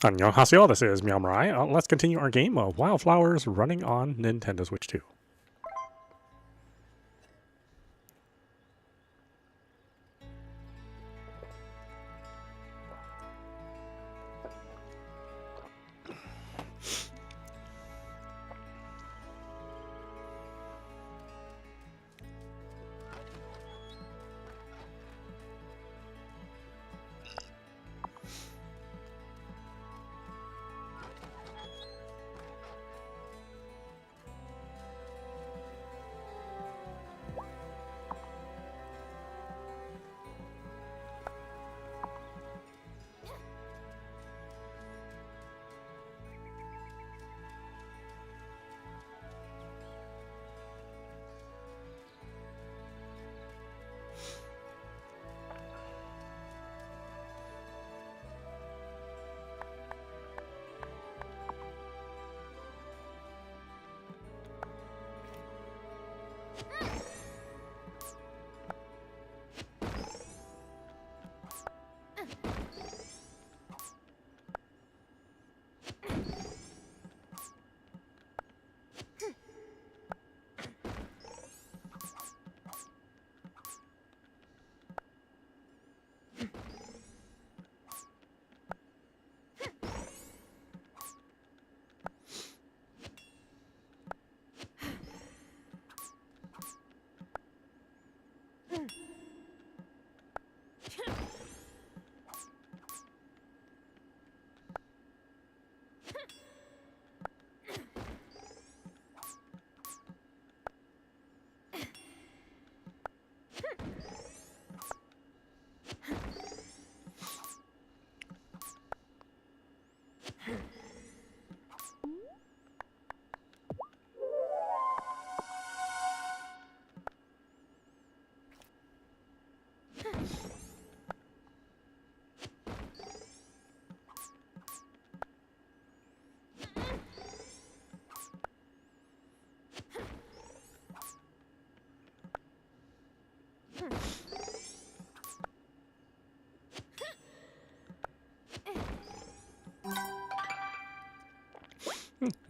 Annyeonghaseyo, this is meowmurai. Let's continue our game of Wylde Flowers running on Nintendo Switch 2.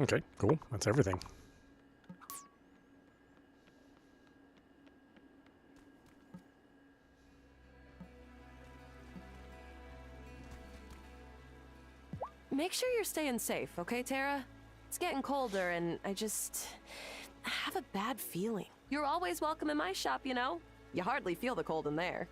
Okay, cool. That's everything. Make sure you're staying safe, okay, Tara? It's getting colder and I have a bad feeling. You're always welcome in my shop, you know? You hardly feel the cold in there.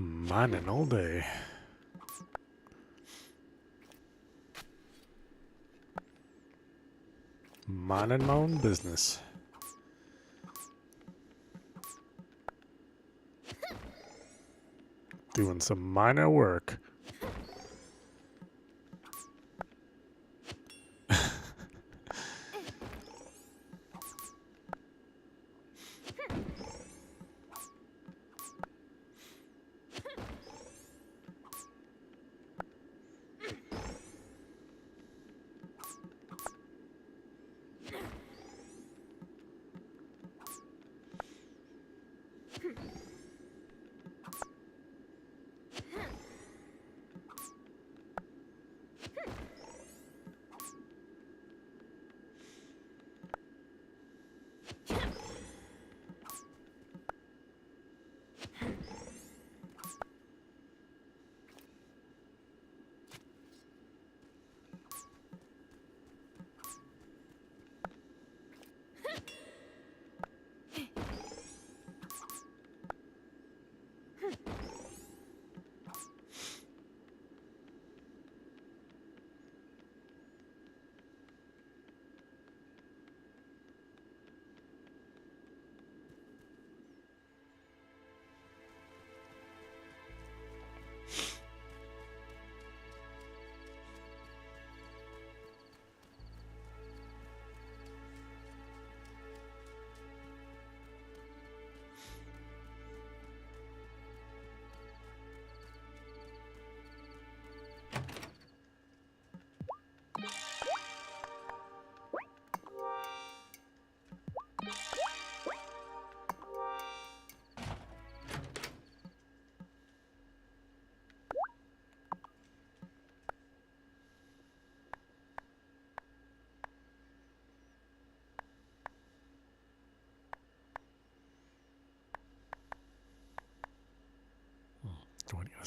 Mining all day. Minding my own business. Doing some minor work.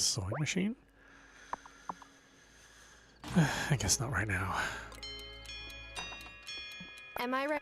Sewing machine? I guess not right now. Am I right?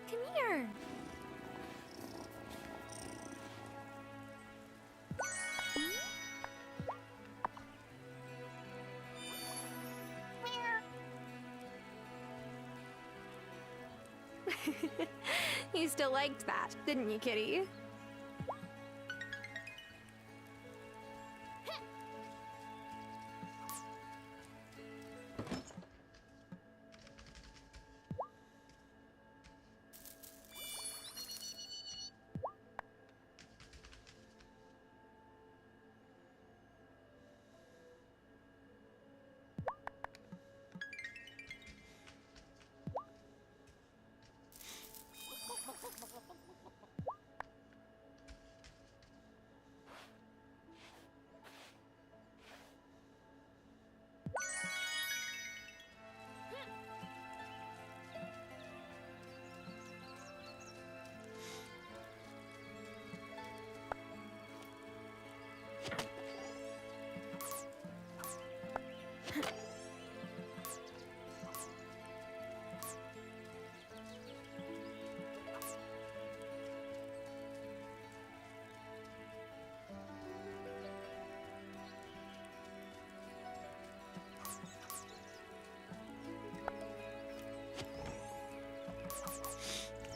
Come here. You still liked that, didn't you, kitty?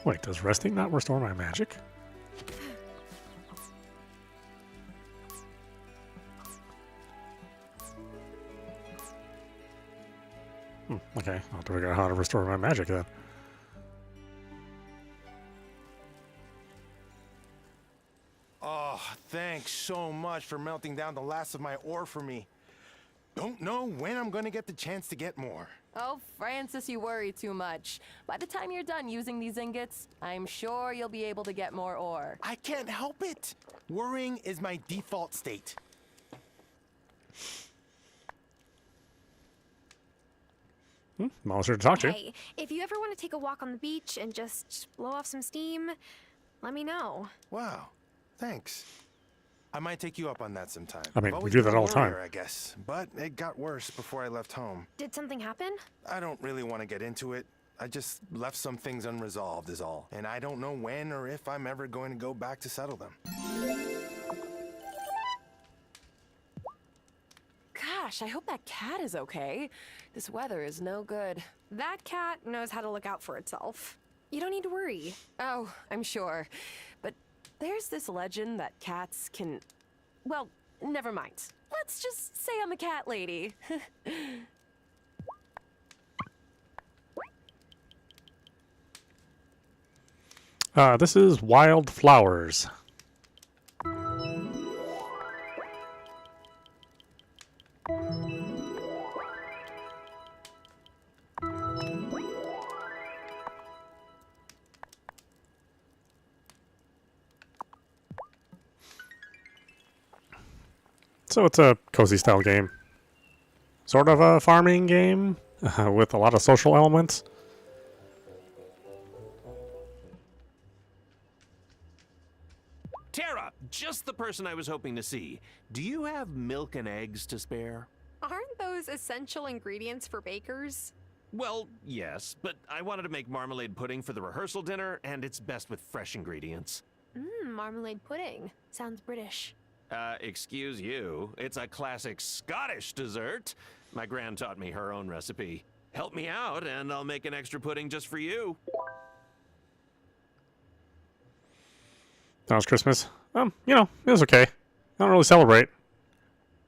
Wait, does resting not restore my magic? Okay, I'll have to figure out how to restore my magic then. Oh, thanks so much for melting down the last of my ore for me. Don't know when I'm gonna get the chance to get more. Oh, Francis, you worry too much. By the time you're done using these ingots, I'm sure you'll be able to get more ore. I can't help it. Worrying is my default state. Mama's here to talk to. Hey, if you ever want to take a walk on the beach and just blow off some steam, let me know. Wow, thanks. I might take you up on that sometime. I mean, I've we always do been that a all the time. worrier, I guess, but it got worse before I left home. Did something happen? I don't really want to get into it. I just left some things unresolved is all. And I don't know when or if I'm ever going to go back to settle them. Gosh, I hope that cat is okay. This weather is no good. That cat knows how to look out for itself. You don't need to worry. Oh, I'm sure. But there's this legend that cats can... Well, never mind. Let's just say I'm a cat lady. This is Wylde Flowers. So it's a cozy style game. Sort of a farming game with a lot of social elements. just the person I was hoping to see. Do you have milk and eggs to spare? Aren't those essential ingredients for bakers? Well, yes, but I wanted to make marmalade pudding for the rehearsal dinner, and it's best with fresh ingredients. Marmalade pudding. Sounds British. Excuse you. It's a classic Scottish dessert. My gran taught me her own recipe. Help me out, and I'll make an extra pudding just for you. That was Christmas. You know, it was okay. I don't really celebrate.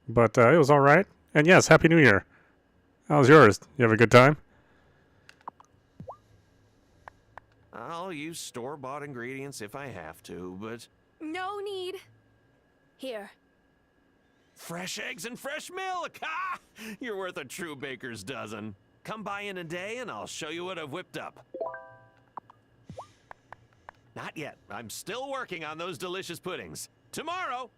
But it was alright. And yes, Happy New Year. How was yours? You have a good time? I'll use store-bought ingredients if I have to, but... No need. Here. Fresh eggs and fresh milk! Ha! You're worth a true baker's dozen. Come by in a day and I'll show you what I've whipped up. Not yet. I'm still working on those delicious puddings. Tomorrow!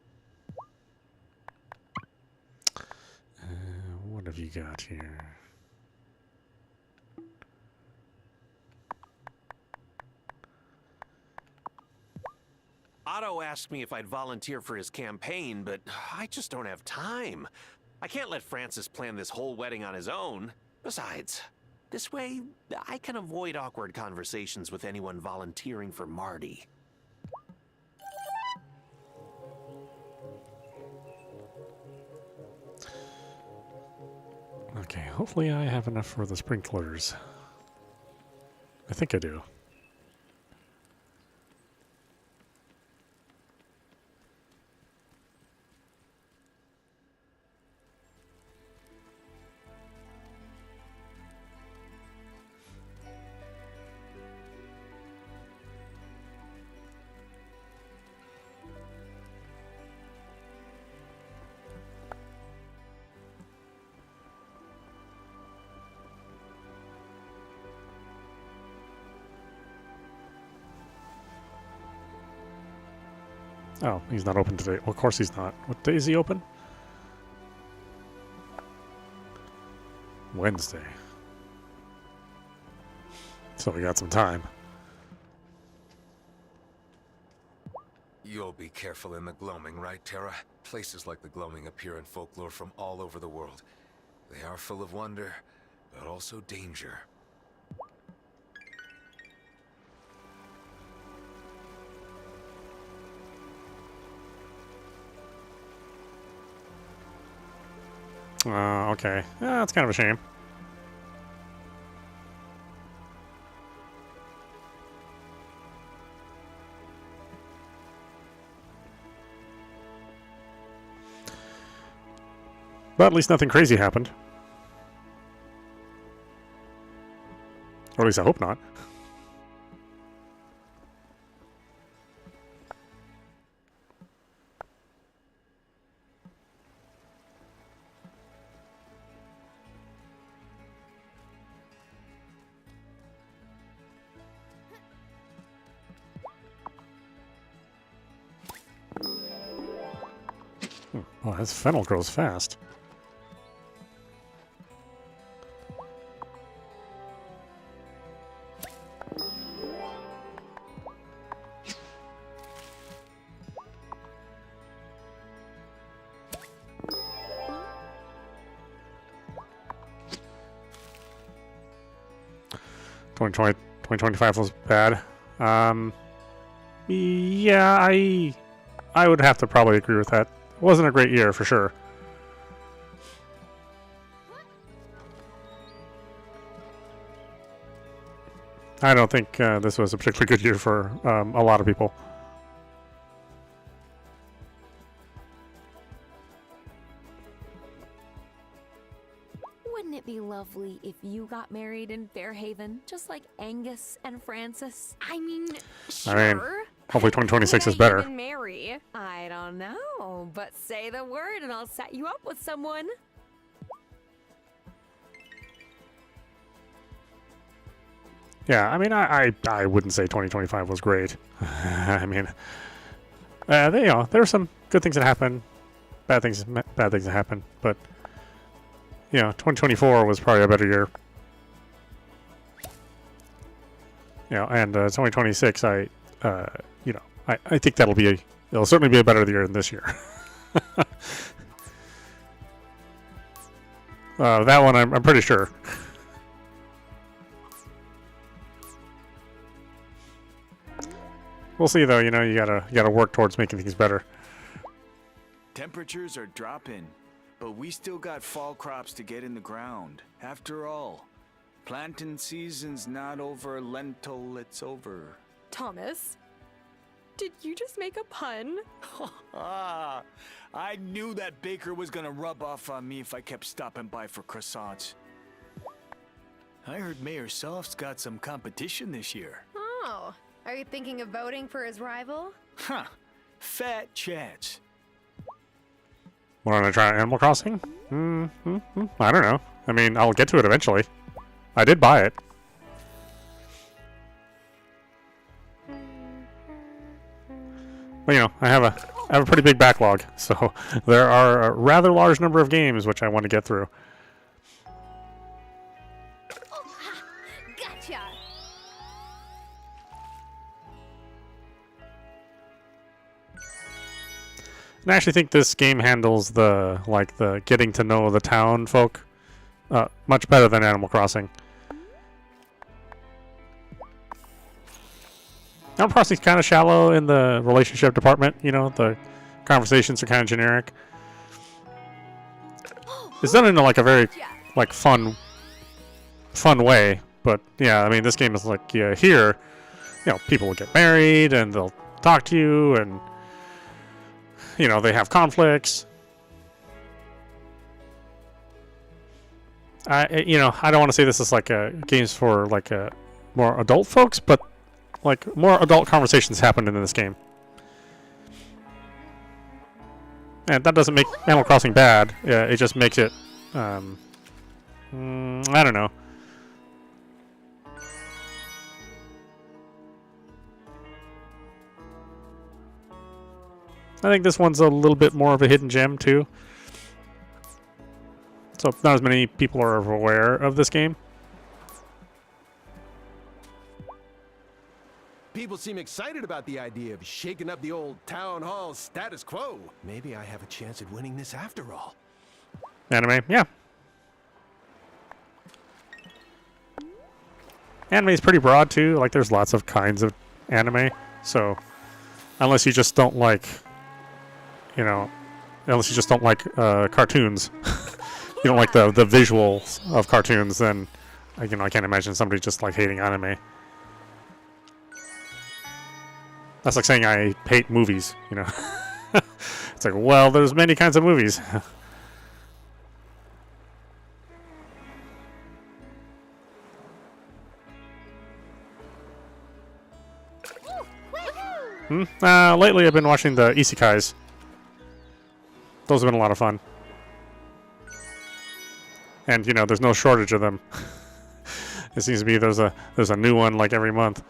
What have you got here? Otto asked me if I'd volunteer for his campaign, but I just don't have time. I can't let Francis plan this whole wedding on his own. Besides, this way, I can avoid awkward conversations with anyone volunteering for Marty. Okay, hopefully I have enough for the sprinklers. I think I do. Oh, he's not open today. Well, of course he's not. What day is he open? Wednesday. So we got some time. You'll be careful in the gloaming, right, Tara? Places like the gloaming appear in folklore from all over the world. They are full of wonder, but also danger. Okay. That's kind of a shame. But at least nothing crazy happened. Or at least I hope not. Well, this fennel grows fast. (2020) 2025 was bad. Yeah, I would have to probably agree with that. It wasn't a great year for sure. I don't think this was a particularly good year for a lot of people. Wouldn't it be lovely if you got married in Fairhaven, just like Angus and Francis? I mean, I mean, sure. hopefully 2026 Could is I better. even marry? I don't know, but say the word and I'll set you up with someone. Yeah, I mean, I wouldn't say 2025 was great. I mean, there are some good things that happen, bad things that happen, but 2024 was probably a better year. And 2026, I think that'll be it'll certainly be a better year than this year. That one, I'm pretty sure. We'll see, though. You know, you gotta work towards making things better. Temperatures are dropping, but we still got fall crops to get in the ground. After all, planting season's not over lentil, it's over. Thomas, did you just make a pun? I knew that baker was gonna rub off on me if I kept stopping by for croissants. I heard Mayor Soft's got some competition this year. Oh, are you thinking of voting for his rival? Huh, fat chance. Want to try Animal Crossing? I don't know. I mean, I'll get to it eventually. I did buy it. But, you know, I have a pretty big backlog, so there are a rather large number of games which I want to get through. Gotcha! And I actually think this game handles the getting to know the town folk much better than Animal Crossing. Animal Crossing's kind of shallow in the relationship department. You know, the conversations are kind of generic. It's done in like a very fun way. But yeah, I mean, this game is like here, you know, people will get married and they'll talk to you, and you know, they have conflicts. I don't want to say this is like games for like more adult folks, but like more adult conversations happen in this game. And that doesn't make Animal Crossing bad. It just makes it, I don't know. I think this one's a little bit more of a hidden gem too. So not as many people are aware of this game. People seem excited about the idea of shaking up the old town hall status quo. Maybe I have a chance at winning this after all. Anime, yeah. Anime is pretty broad too. Like, there's lots of kinds of anime. So unless you just don't like, cartoons, you don't like the visuals of cartoons, then I can't imagine somebody just like hating anime. That's like saying I hate movies, you know. It's like, well, there's many kinds of movies. Lately I've been watching the isekais. Those have been a lot of fun. And, there's no shortage of them. It seems to be there's a new one like every month.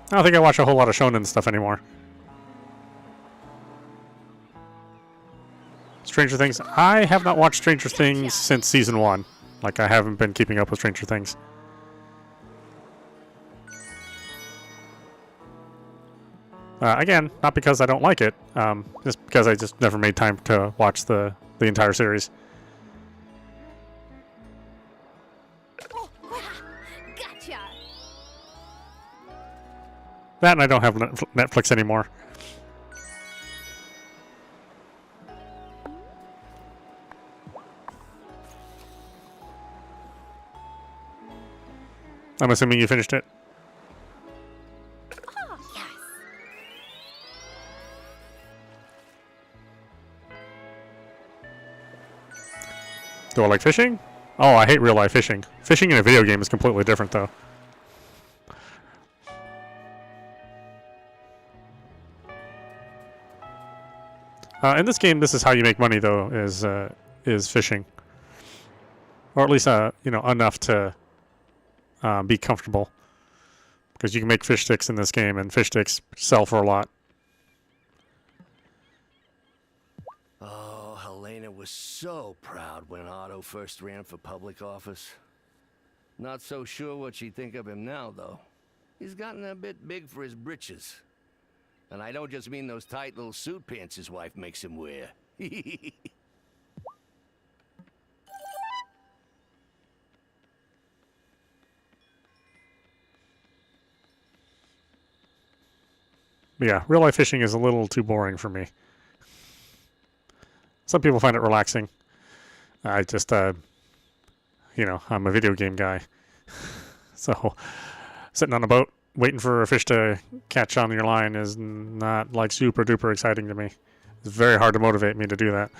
I don't think I watch a whole lot of shonen stuff anymore. Stranger Things. I have not watched Stranger Things since season 1. Like, I haven't been keeping up with Stranger Things. Again, not because I don't like it, just because I just never made time to watch the entire series. Gotcha. That, and I don't have Netflix anymore. I'm assuming you finished it. Oh, yes. Do I like fishing? Oh, I hate real life fishing. Fishing in a video game is completely different, though. In this game, this is how you make money, though, is fishing, or at least enough to be comfortable, because you can make fish sticks in this game, and fish sticks sell for a lot. Oh, Helena was so proud when Otto first ran for public office. Not so sure what she'd think of him now, though. He's gotten a bit big for his britches. And I don't just mean those tight little suit pants his wife makes him wear. Yeah, real life fishing is a little too boring for me. Some people find it relaxing. I just, you know, I'm a video game guy. So, sitting on a boat, waiting for a fish to catch on your line is not, like, super duper exciting to me. It's very hard to motivate me to do that.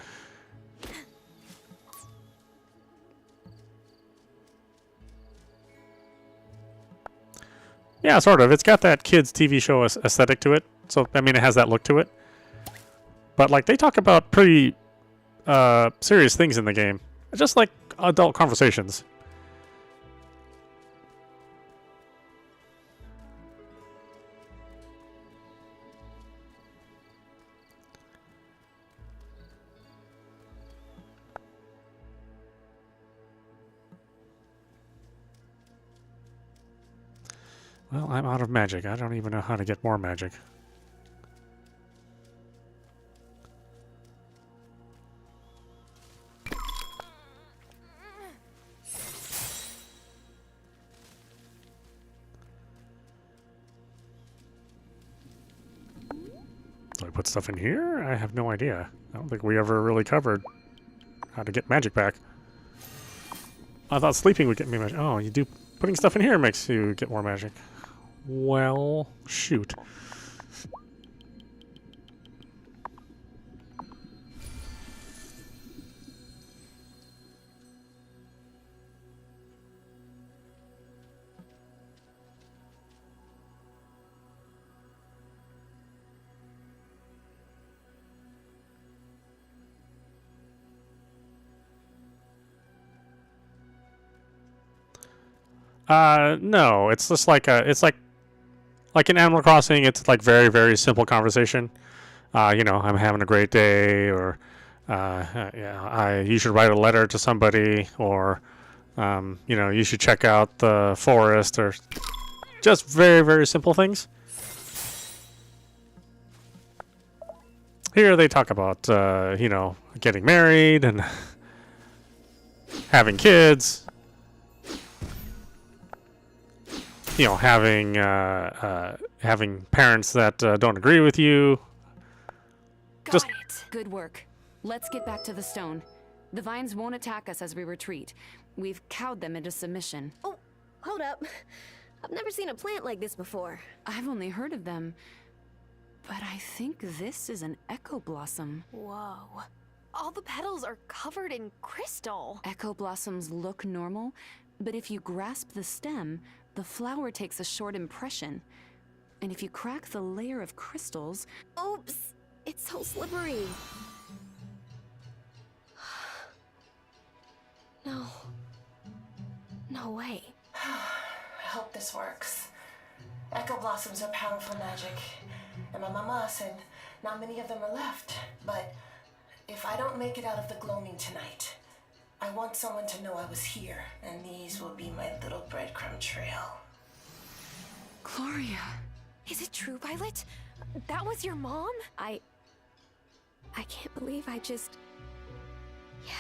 Yeah, sort of. It's got that kids' TV show aesthetic to it. So, I mean, it has that look to it. But, like, they talk about pretty serious things in the game. Just like adult conversations. Well, I'm out of magic. I don't even know how to get more magic. Do I put stuff in here? I have no idea. I don't think we ever really covered how to get magic back. I thought sleeping would get me magic. Oh, you do. Putting stuff in here makes you get more magic. Well, shoot. No, it's just like it's like in Animal Crossing, it's like very, very simple conversation. You know, I'm having a great day, or yeah, you should write a letter to somebody, or you know, you should check out the forest, or just very, very simple things. Here they talk about you know, getting married and having kids. You know, having parents that don't agree with you. Got it. Good work. Let's get back to the stone. The vines won't attack us as we retreat. We've cowed them into submission. Oh, hold up. I've never seen a plant like this before. I've only heard of them, but I think this is an echo blossom. Whoa. All the petals are covered in crystal. Echo blossoms look normal, but if you grasp the stem, the flower takes a short impression. And if you crack the layer of crystals... Oops! It's so slippery. No. No way. I hope this works. Echo blossoms are powerful magic, and my mama said not many of them are left. But if I don't make it out of the gloaming tonight, I want someone to know I was here, and these will be my little breadcrumb trail. Gloria. Is it true, Violet? That was your mom? I can't believe I just... Yeah.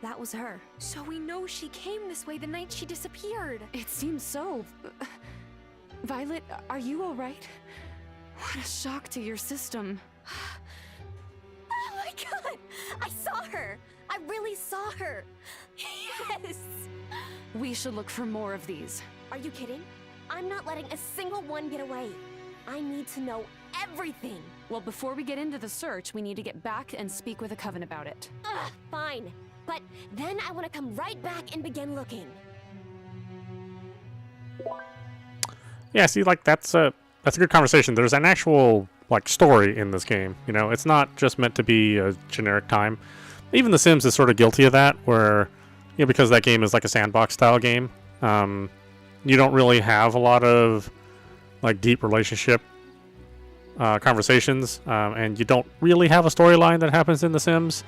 That was her. So we know she came this way the night she disappeared. It seems so. Violet, are you all right? What a shock to your system. Oh my god! I saw her! I really saw her! Yes! We should look for more of these. Are you kidding? I'm not letting a single one get away. I need to know everything. Well, before we get into the search, we need to get back and speak with the coven about it. Ugh, fine. But then I want to come right back and begin looking. Yeah, see, like that's a good conversation. There's an actual like story in this game. You know, it's not just meant to be a generic time. Even The Sims is sort of guilty of that, where you know, because that game is like a sandbox style game. You don't really have a lot of like deep relationship conversations, and you don't really have a storyline that happens in The Sims.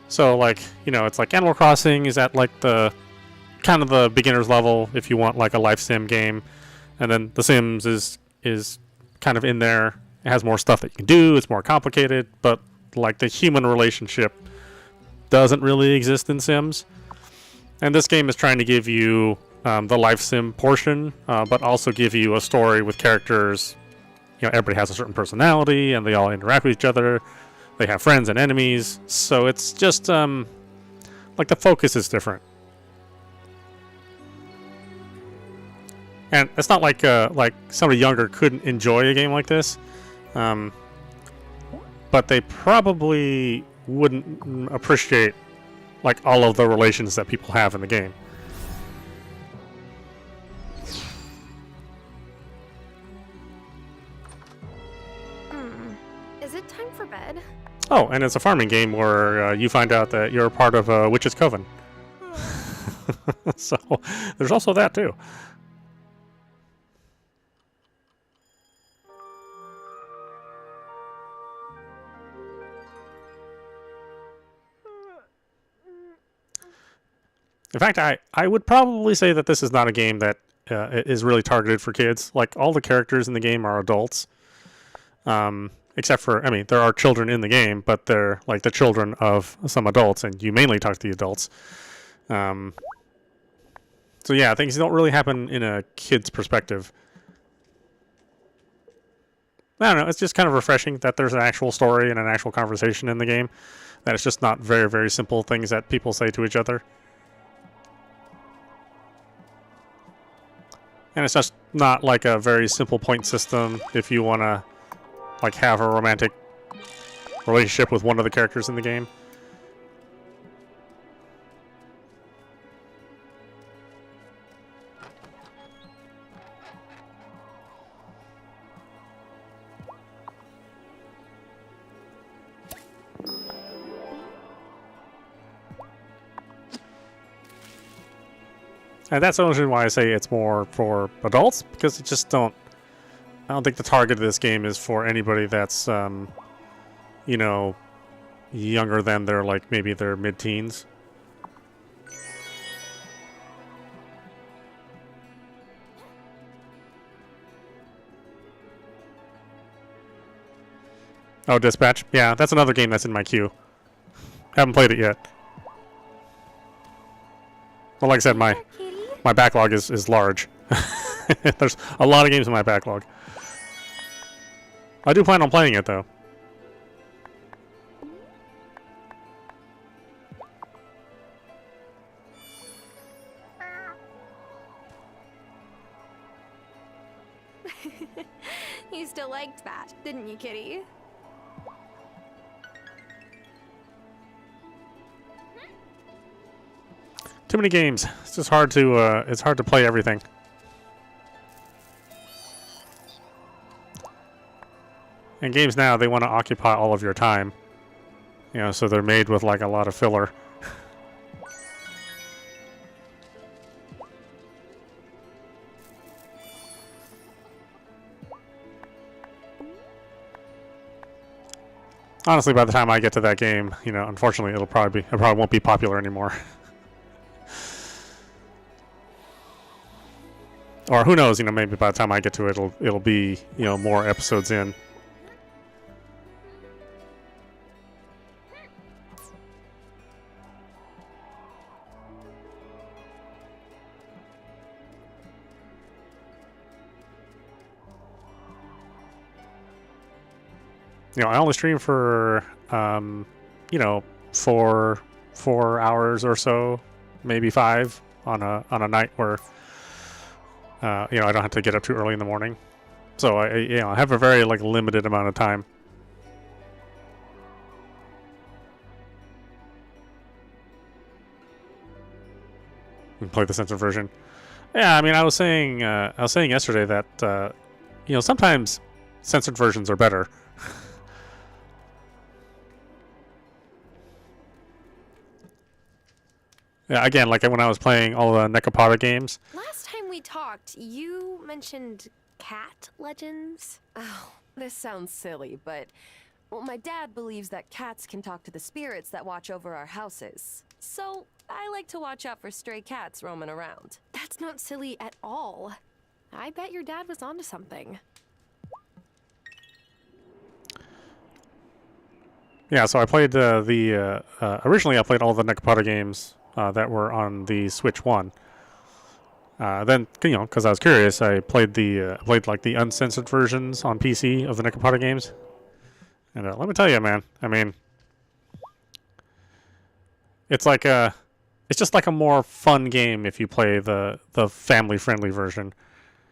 So like, you know, it's like Animal Crossing is at like the kind of the beginner's level if you want like a life sim game, and then The Sims is kind of in there. It has more stuff that you can do. It's more complicated, but like the human relationship doesn't really exist in Sims. And this game is trying to give you the life sim portion, but also give you a story with characters. You know, everybody has a certain personality, and they all interact with each other. They have friends and enemies, so it's just like the focus is different. And it's not like somebody younger couldn't enjoy a game like this, but they probably wouldn't appreciate like all of the relations that people have in the game. Is it time for bed? Oh, and it's a farming game where you find out that you're part of a witch's coven. So there's also that too. In fact, I would probably say that this is not a game that is really targeted for kids. Like, all the characters in the game are adults. Except for, I mean, there are children in the game, but they're like the children of some adults, and you mainly talk to the adults. So yeah, things don't really happen in a kid's perspective. I don't know, it's just kind of refreshing that there's an actual story and an actual conversation in the game. That it's just not very, very simple things that people say to each other. And it's just not like a very simple point system if you want to like have a romantic relationship with one of the characters in the game. And that's the only reason why I say it's more for adults, because it just I don't think the target of this game is for anybody that's, you know, younger than their, like, maybe their mid-teens. Oh, Dispatch? Yeah, that's another game that's in my queue. Haven't played it yet. Well, like I said, my backlog is large. There's a lot of games in my backlog. I do plan on playing it, though. You still liked that, didn't you, Kitty? Too many games. It's just hard to play everything. And games now, they want to occupy all of your time. You know, so they're made with like a lot of filler. Honestly, by the time I get to that game, you know, unfortunately, it probably won't be popular anymore. Or who knows, you know, maybe by the time I get to it, it'll be, you know, more episodes in. You know, I only stream for, you know, 4 hours or so, maybe 5 on a night where, you know, I don't have to get up too early in the morning. So I have a very like limited amount of time. And play the censored version. Yeah, I mean, I was saying yesterday that you know, sometimes censored versions are better. Yeah, again, like when I was playing all the Nekopata games. Last time we talked, you mentioned cat legends. Oh, this sounds silly, but well, my dad believes that cats can talk to the spirits that watch over our houses. So I like to watch out for stray cats roaming around. That's not silly at all. I bet your dad was onto something. Yeah, so I played originally I played all the Necopata games that were on the Switch 1. Then, you know, because I was curious, I played like the uncensored versions on PC of the Necopata games. And let me tell you, man, I mean, it's just like a more fun game if you play the family-friendly version.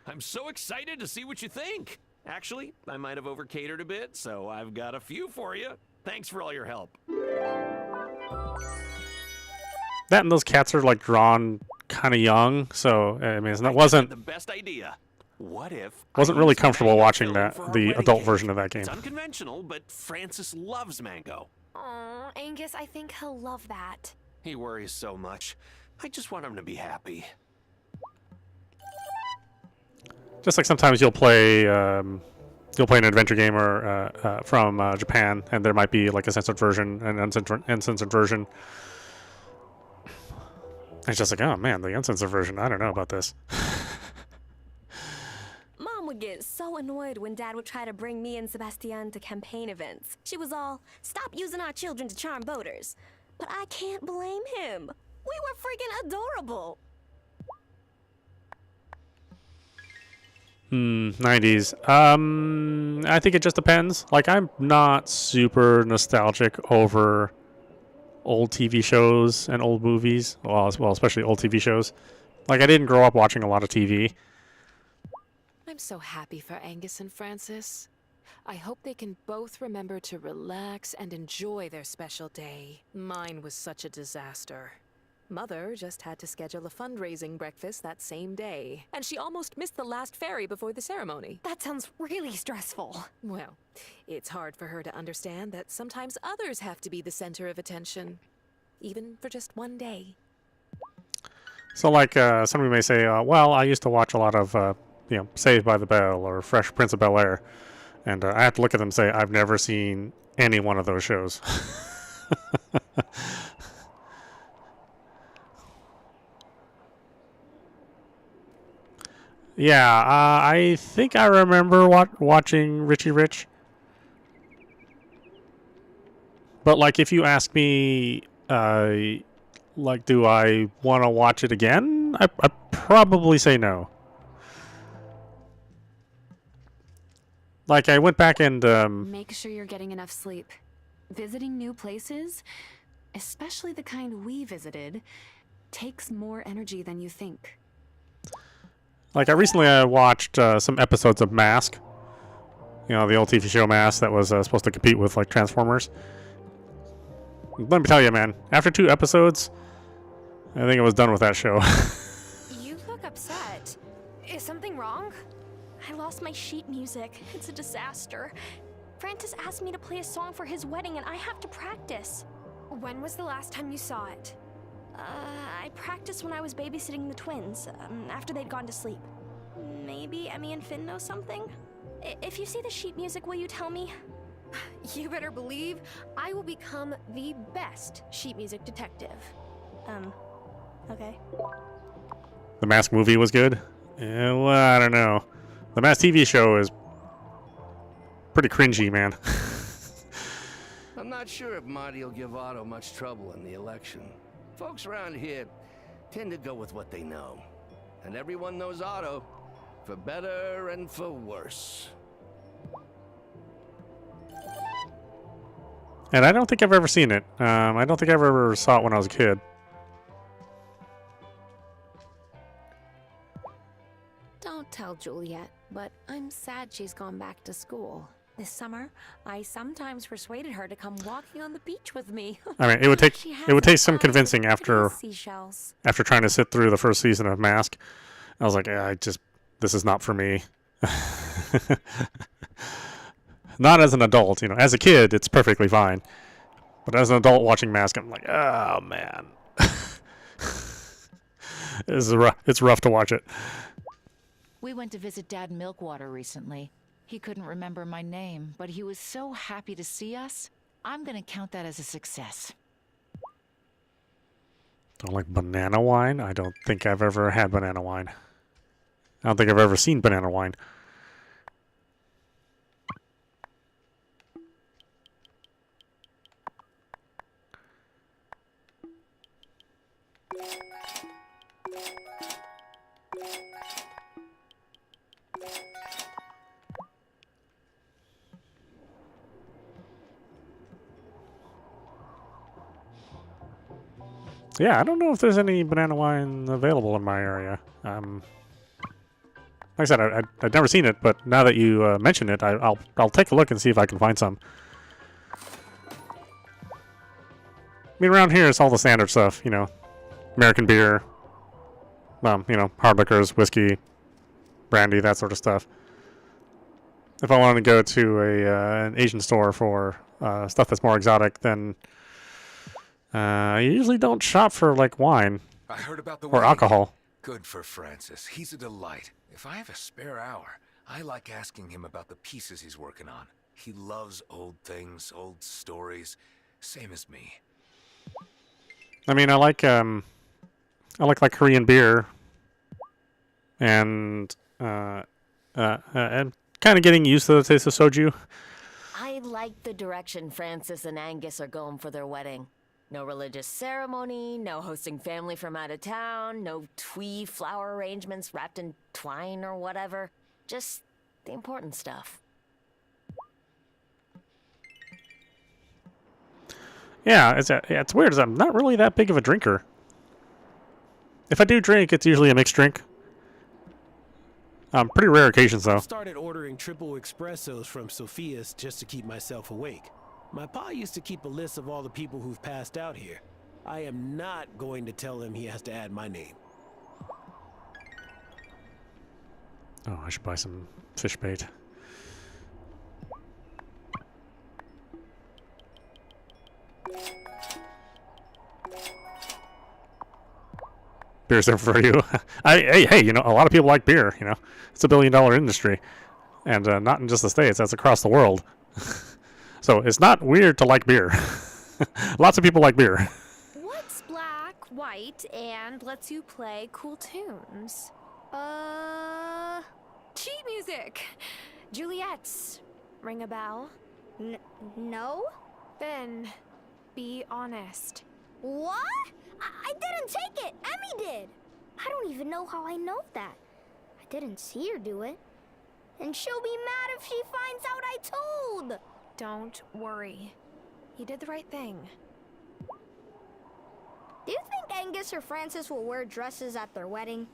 I'm so excited to see what you think. Actually, I might have over-catered a bit, so I've got a few for you. Thanks for all your help. That and those cats are like drawn kind of young, so I mean, it wasn't the best idea. What if wasn't really comfortable watching the adult version of that game. It's unconventional, but Francis loves mango. Aw, Angus, I think he'll love that. He worries so much. I just want him to be happy. Just like sometimes you'll play an adventure game or from Japan, and there might be like a censored version, an uncensored version. It's just like, oh man, the uncensored version, I don't know about this. Mom would get so annoyed when Dad would try to bring me and Sebastian to campaign events. She was all, "Stop using our children to charm voters." But I can't blame him. We were freaking adorable. 90s. I think it just depends. Like, I'm not super nostalgic over old TV shows and old movies. Well, especially old TV shows. Like, I didn't grow up watching a lot of TV. I'm so happy for Angus and Francis. I hope they can both remember to relax and enjoy their special day. Mine was such a disaster. Mother just had to schedule a fundraising breakfast that same day, and she almost missed the last ferry before the ceremony. That sounds really stressful. Well, it's hard for her to understand that sometimes others have to be the center of attention, even for just one day. So, like, somebody may say, well, I used to watch a lot of, Saved by the Bell or Fresh Prince of Bel-Air. And I have to look at them and say, I've never seen any one of those shows. Yeah, I think I remember watching Richie Rich. But, like, if you ask me, like, do I want to watch it again? I probably say no. Like, I went back and... Make sure you're getting enough sleep. Visiting new places, especially the kind we visited, takes more energy than you think. Like, I recently watched some episodes of Mask. You know, the old TV show Mask that was supposed to compete with, like, Transformers. Let me tell you, man, after 2 episodes, I think I was done with that show. You look upset. Is something wrong? I lost my sheet music. It's a disaster. Francis asked me to play a song for his wedding and I have to practice. When was the last time you saw it? I practiced when I was babysitting the twins, after they'd gone to sleep. Maybe Emmy and Finn know something? If you see the sheet music, will you tell me? You better believe I will become the best sheet music detective. Okay. The Mask movie was good? Yeah, well, I don't know. The Mask TV show is pretty cringy, man. I'm not sure if Marty will give Otto much trouble in the election. Folks around here tend to go with what they know. And everyone knows Otto, for better and for worse. And I don't think I've ever seen it. I don't think I ever saw it when I was a kid. Don't tell Juliet, but I'm sad she's gone back to school. This summer, I sometimes persuaded her to come walking on the beach with me. I mean, it would take some convincing after seashells. trying to sit through the first season of Mask. I was like, yeah, this is not for me. Not as an adult, you know. As a kid, it's perfectly fine. But as an adult watching Mask, I'm like, oh man, it's rough to watch it. We went to visit Dad in Milkwater recently. He couldn't remember my name, but he was so happy to see us. I'm gonna count that as a success. Don't like banana wine? I don't think I've ever had banana wine. I don't think I've ever seen banana wine. Yeah, I don't know if there's any banana wine available in my area. Like I said, I'd never seen it, but now that you mention it, I'll take a look and see if I can find some. I mean, around here it's all the standard stuff, you know, American beer, you know, hard liquors, whiskey, brandy, that sort of stuff. If I wanted to go to an Asian store for stuff that's more exotic, then I usually don't shop for like wine I heard about the or wedding. alcohol. Good for Francis. He's a delight. If I have a spare hour, I like asking him about the pieces he's working on. He loves old things, old stories, same as me. I mean, I like Korean beer, and kind of getting used to the taste of soju. I like the direction Francis and Angus are going for their wedding. No religious ceremony, no hosting family from out of town, no twee flower arrangements wrapped in twine or whatever. Just the important stuff. Yeah, it's weird. I'm not really that big of a drinker. If I do drink, it's usually a mixed drink. Pretty rare occasions, though. I started ordering triple espressos from Sophia's just to keep myself awake. My pa used to keep a list of all the people who've passed out here. I am not going to tell him he has to add my name. Oh, I should buy some fish bait. Beer's there for you. Hey, you know, a lot of people like beer, you know. It's $1 billion industry. And not in just the States, that's across the world. So it's not weird to like beer. Lots of people like beer. What's black, white, and lets you play cool tunes? Sheet music. Juliet's. Ring a bell? No? Then, be honest. What? I didn't take it. Emmy did. I don't even know how I know that. I didn't see her do it. And she'll be mad if she finds out I told. Don't worry. You did the right thing. Do you think Angus or Francis will wear dresses at their wedding?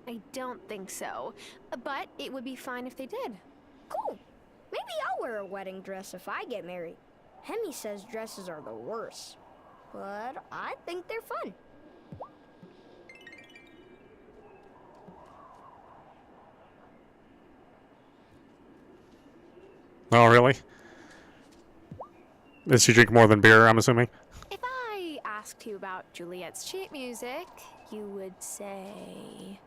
I don't think so. But it would be fine if they did. Cool. Maybe I'll wear a wedding dress if I get married. Hemi says dresses are the worst. But I think they're fun. Oh, really? Does she drink more than beer, I'm assuming? If I asked you about Juliet's sheet music, you would say...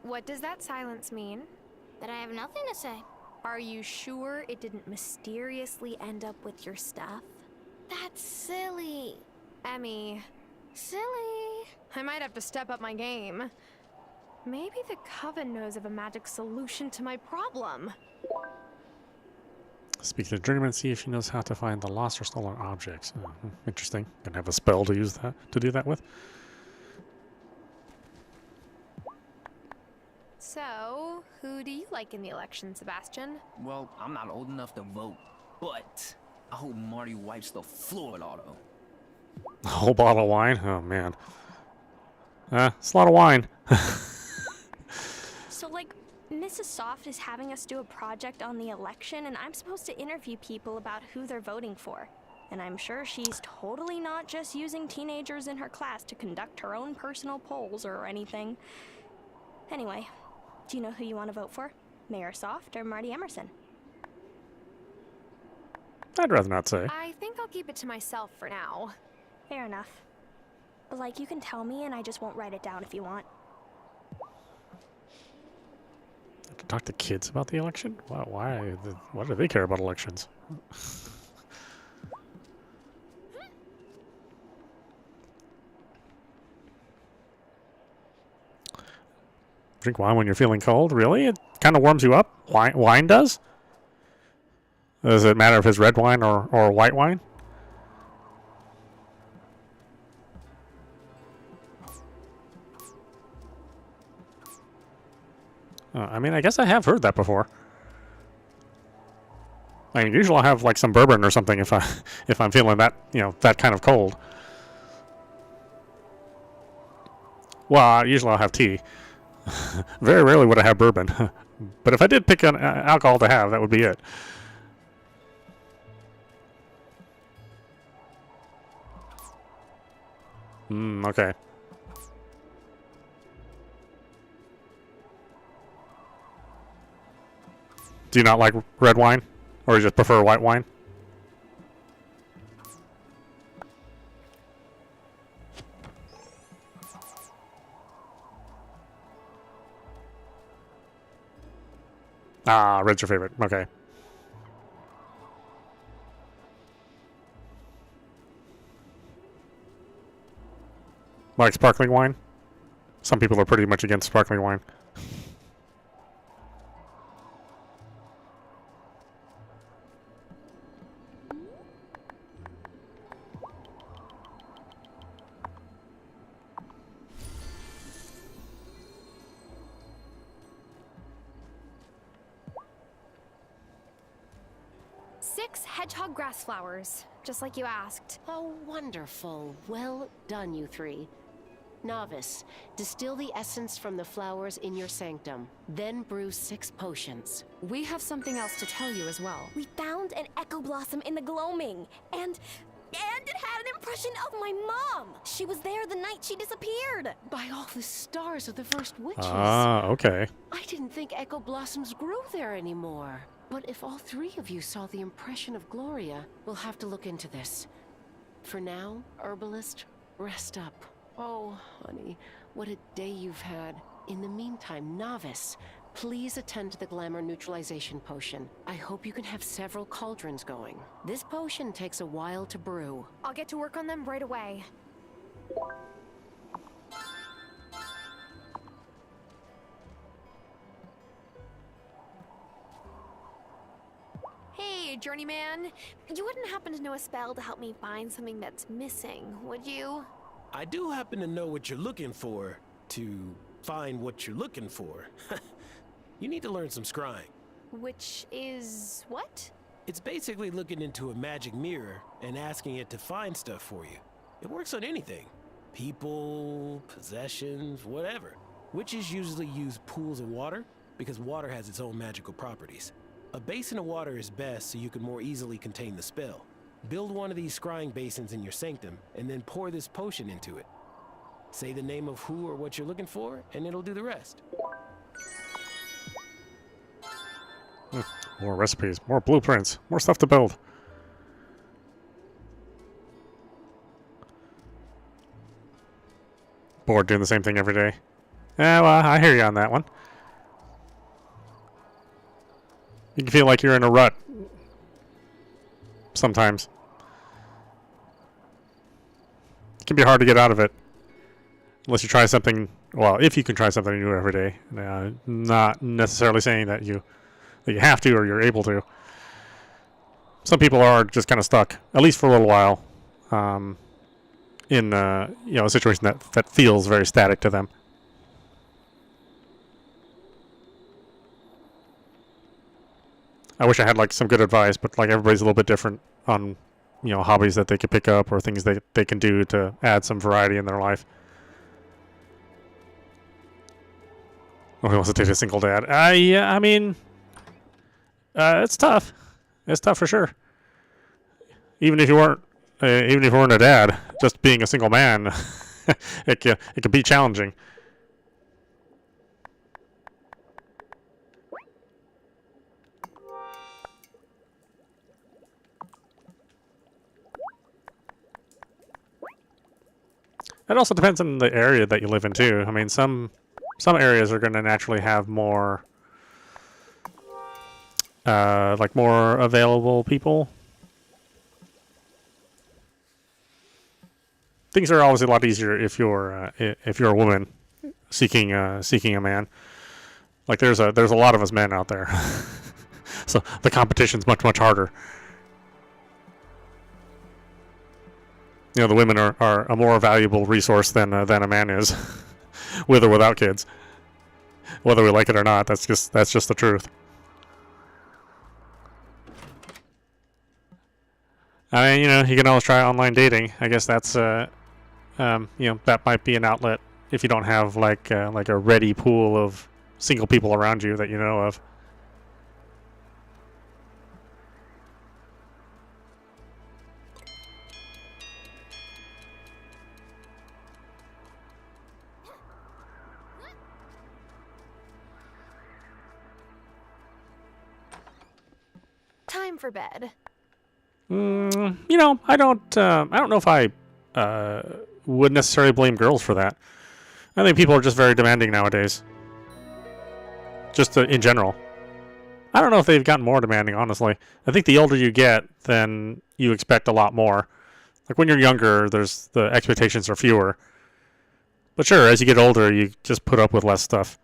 What does that silence mean? That I have nothing to say. Are you sure it didn't mysteriously end up with your stuff? That's silly. Emmy. Silly. I might have to step up my game. Maybe the coven knows of a magic solution to my problem. Speak to the journeyman, see if she knows how to find the lost or stolen objects. Interesting. Gonna have a spell to use that to do that with. So, who do you like in the election, Sebastian? Well, I'm not old enough to vote, but I hope Marty wipes the floor with Otto. A whole bottle of wine? Oh, man. It's a lot of wine. So, like, Mrs. Soft is having us do a project on the election, and I'm supposed to interview people about who they're voting for. And I'm sure she's totally not just using teenagers in her class to conduct her own personal polls or anything. Anyway, do you know who you want to vote for? Mayor Soft or Marty Emerson? I'd rather not say. I think I'll keep it to myself for now. Fair enough. But, like, you can tell me and I just won't write it down if you want. To talk to kids about the election? Why? Why do they care about elections? Drink wine when you're feeling cold? Really? It kind of warms you up? Wine does? Does it matter if it's red wine or white wine? I mean, I guess I have heard that before. I mean, usually I'll have like some bourbon or something if I'm feeling that, you know, that kind of cold. Well, usually I'll have tea. Very rarely would I have bourbon. But if I did pick an alcohol to have, that would be it. Okay. Do you not like red wine? Or you just prefer white wine? Ah, red's your favorite. Okay. Like sparkling wine? Some people are pretty much against sparkling wine. Six hedgehog grass flowers, just like you asked. Oh, wonderful. Well done, you three. Novice, distill the essence from the flowers in your sanctum. Then brew 6 potions. We have something else to tell you as well. We found an echo blossom in the gloaming, and it had an impression of my mom. She was there the night she disappeared. By all the stars of the first witches. Ah, okay. I didn't think echo blossoms grew there anymore. But if all 3 of you saw the impression of Gloria, we'll have to look into this. For now, herbalist, rest up. Oh, honey, what a day you've had. In the meantime, novice, please attend to the glamour neutralization potion. I hope you can have several cauldrons going. This potion takes a while to brew. I'll get to work on them right away. Hey, journeyman. You wouldn't happen to know a spell to help me find something that's missing, would you? I do happen to know what you're looking for to find what you're looking for. You need to learn some scrying. Which is what? It's basically looking into a magic mirror and asking it to find stuff for you. It works on anything. People, possessions, whatever. Witches usually use pools of water because water has its own magical properties. A basin of water is best so you can more easily contain the spell. Build one of these scrying basins in your sanctum and then pour this potion into it. Say the name of who or what you're looking for and it'll do the rest. More recipes, more blueprints, more stuff to build. Bored doing the same thing every day. Yeah, well, I hear you on that one. You can feel like you're in a rut sometimes. It can be hard to get out of it. Unless you try something, well, if you can try something new every day. Not necessarily saying that you have to or you're able to. Some people are just kind of stuck, at least for a little while, in a situation that feels very static to them. I wish I had like some good advice, but like everybody's a little bit different on hobbies that they could pick up or things that they can do to add some variety in their life. Nobody wants to date a single dad. Yeah, I mean, it's tough. It's tough for sure. Even if you weren't a dad, just being a single man, it can be challenging. It also depends on the area that you live in too. I mean, some areas are going to naturally have more, more available people. Things are always a lot easier if you're a woman, seeking a man. Like there's a lot of us men out there, so the competition's much harder. You know, the women are a more valuable resource than a man is, with or without kids. Whether we like it or not, that's just the truth. I mean, you know, you can always try online dating. I guess that's you know, that might be an outlet if you don't have like a ready pool of single people around you that you know of. Time for bed. You know, I don't know if I would necessarily blame girls for that. I think people are just very demanding nowadays. Just in general. I don't know if they've gotten more demanding, honestly. I think the older you get, then you expect a lot more. Like when you're younger, the expectations are fewer. But sure, as you get older, you just put up with less stuff.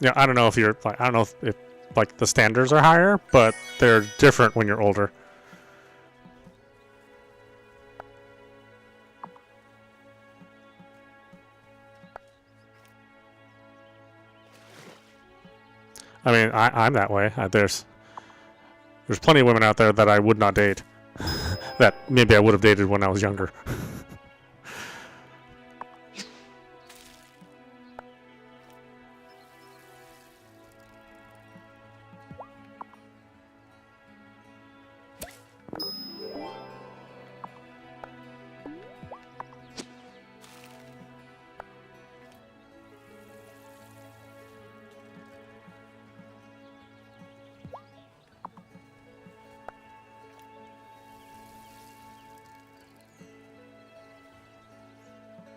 Yeah, I don't know if you're like, I don't know if like the standards are higher, but they're different when you're older. I mean, I'm that way. There's plenty of women out there that I would not date. That maybe I would have dated when I was younger.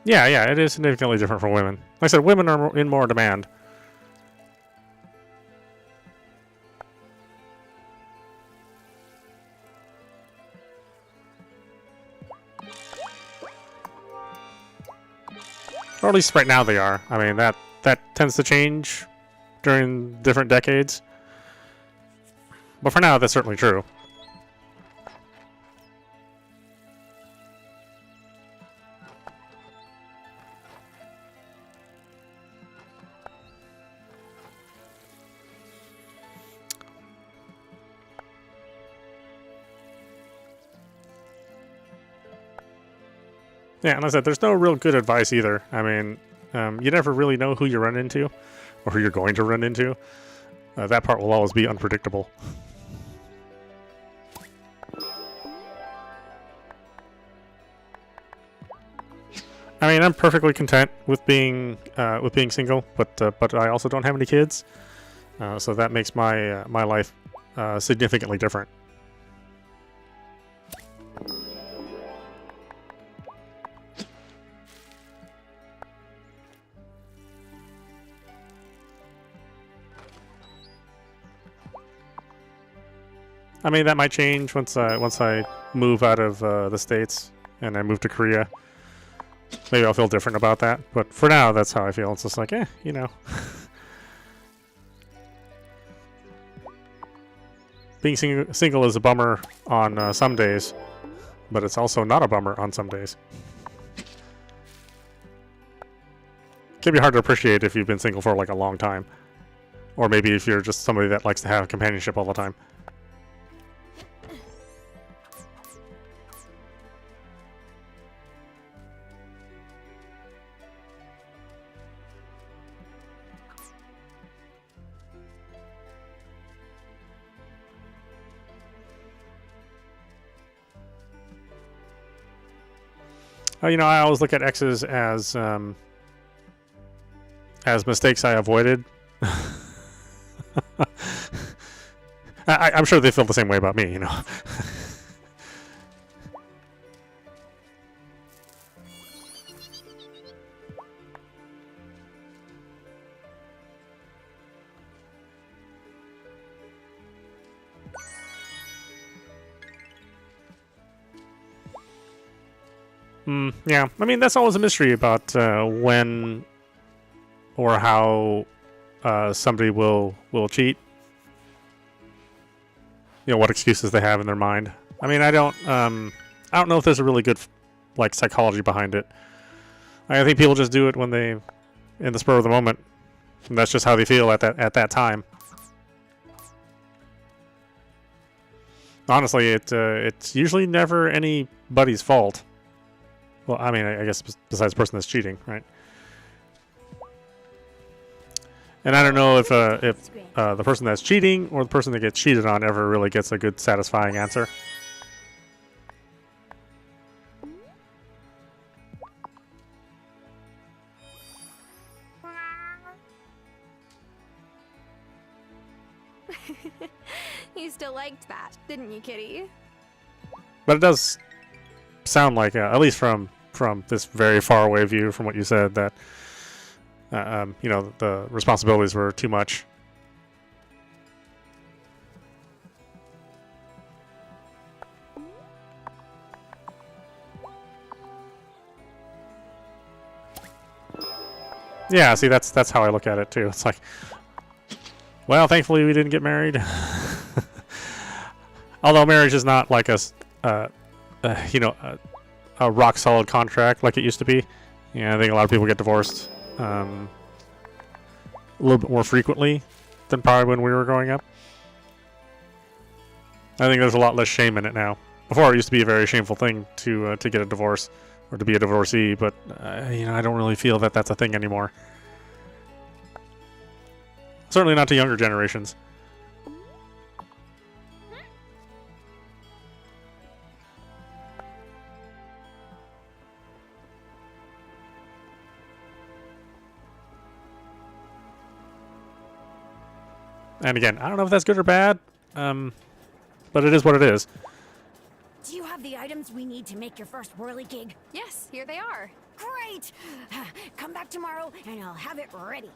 Yeah, it is significantly different for women. Like I said, women are in more demand. Or at least right now they are. I mean, that tends to change during different decades. But for now, that's certainly true. Yeah, and as I said, there's no real good advice either. I mean, you never really know who you run into, or who you're going to run into. That part will always be unpredictable. I mean, I'm perfectly content with being single, but I also don't have any kids, so that makes my my life significantly different. I mean, that might change once I move out of the States and I move to Korea. Maybe I'll feel different about that. But for now, that's how I feel. It's just like, you know. Being single is a bummer on some days, but it's also not a bummer on some days. It can be hard to appreciate if you've been single for like a long time. Or maybe if you're just somebody that likes to have companionship all the time. You know, I always look at exes as mistakes I avoided. I'm sure they feel the same way about me, you know. Yeah, I mean, that's always a mystery about when or how somebody will cheat. You know, what excuses they have in their mind. I mean, I don't know if there's a really good like psychology behind it. I think people just do it when they in the spur of the moment. And that's just how they feel at that time. Honestly, it's usually never anybody's fault. Well, I mean, I guess besides the person that's cheating, right? And I don't know if the person that's cheating or the person that gets cheated on ever really gets a good, satisfying answer. You still liked that, didn't you, Kitty? But it does sound like, at least from this very far away view, from what you said, that you know, the responsibilities were too much. Yeah, see, that's how I look at it too. It's like, well, thankfully we didn't get married. Although marriage is not like you know, a rock solid contract like it used to be. Yeah, I think a lot of people get divorced a little bit more frequently than probably when we were growing up. I think there's a lot less shame in it now. Before, it used to be a very shameful thing to get a divorce or to be a divorcee, but you know, I don't really feel that that's a thing anymore. Certainly not to younger generations. And again, I don't know if that's good or bad, but it is what it is. Do you have the items we need to make your first whirly gig? Yes, here they are. Great! Come back tomorrow and I'll have it ready.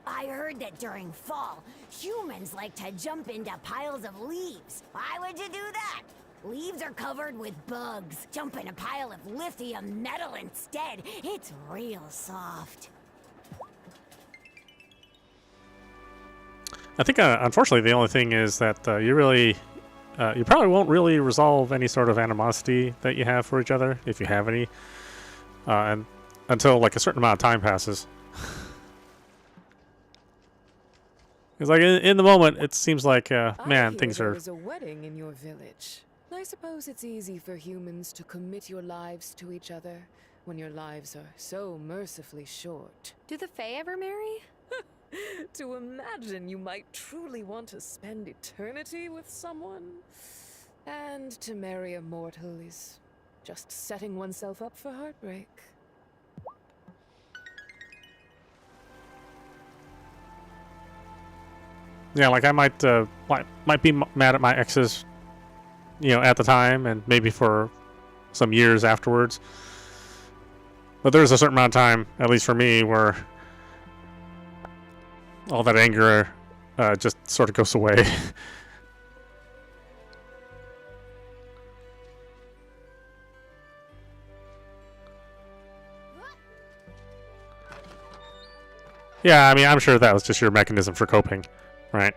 I heard that during fall, humans like to jump into piles of leaves. Why would you do that? Leaves are covered with bugs. Jump in a pile of lithium metal instead. It's real soft. I think, unfortunately, the only thing is that you probably won't really resolve any sort of animosity that you have for each other, if you have any, and until like a certain amount of time passes. Because like in the moment, it seems like, man, things are. There's a wedding in your village. I suppose it's easy for humans to commit your lives to each other when your lives are so mercifully short. Do the Fae ever marry? To imagine you might truly want to spend eternity with someone. And to marry a mortal is just setting oneself up for heartbreak. Yeah, like I might be mad at my exes, you know, at the time, and maybe for some years afterwards. But there's a certain amount of time, at least for me, where all that anger just sort of goes away. Yeah, I mean, I'm sure that was just your mechanism for coping, right?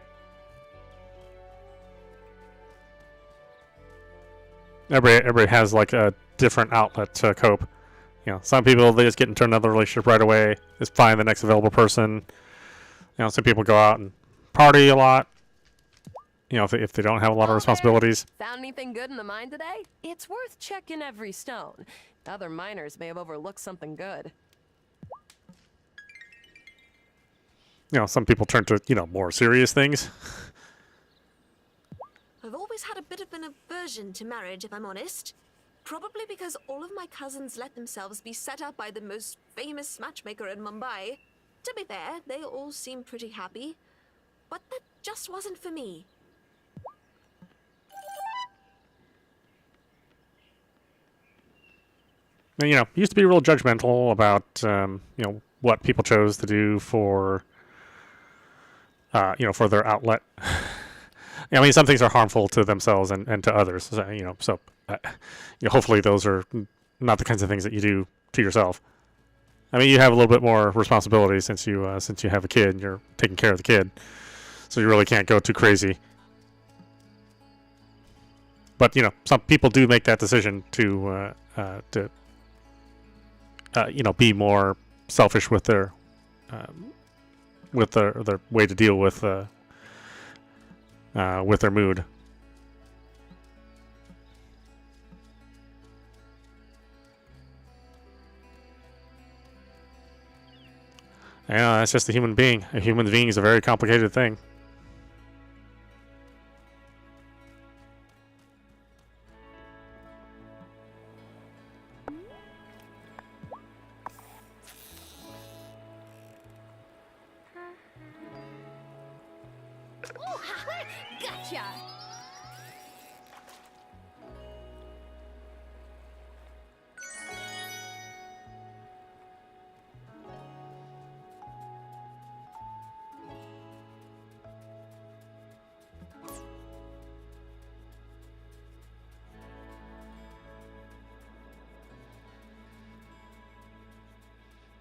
Everybody has like a different outlet to cope. You know, some people, they just get into another relationship right away. Just find the next available person. You know, some people go out and party a lot. You know, if they don't have a lot of responsibilities. Found anything good in the mine today? It's worth checking every stone. Other miners may have overlooked something good. You know, some people turn to, you know, more serious things. I've always had a bit of an aversion to marriage, if I'm honest. Probably because all of my cousins let themselves be set up by the most famous matchmaker in Mumbai. To be fair, they all seem pretty happy. But that just wasn't for me. And, you know, used to be real judgmental about, you know, what people chose to do for, you know, for their outlet. I mean, some things are harmful to themselves and to others. So, hopefully those are not the kinds of things that you do to yourself. I mean, you have a little bit more responsibility since you have a kid and you're taking care of the kid, so you really can't go too crazy. But some people do make that decision to be more selfish with their way to deal with their mood. Yeah, that's just a human being. A human being is a very complicated thing. Gotcha!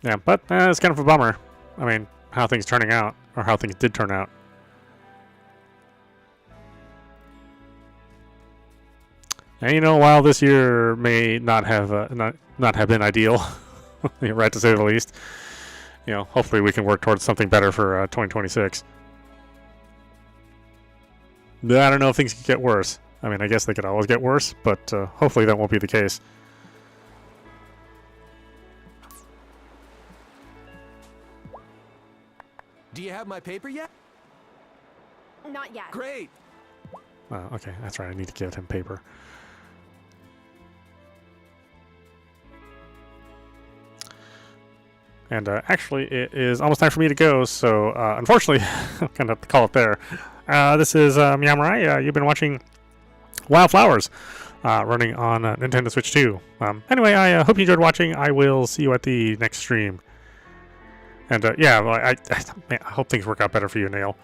Yeah, but it's kind of a bummer. I mean, how things turning out, or how things did turn out. And while this year may not have been ideal, right to say the least, hopefully we can work towards something better for 2026. I don't know if things could get worse. I mean, I guess they could always get worse, but hopefully that won't be the case. Do you have my paper yet? Not yet. Great. Okay, that's right. I need to get him paper. And actually, it is almost time for me to go, so unfortunately, I'm going to have to call it there. This is meowmurai. You've been watching Wylde Flowers, running on Nintendo Switch 2. Anyway, I hope you enjoyed watching. I will see you at the next stream. And yeah, I hope things work out better for you, Nail.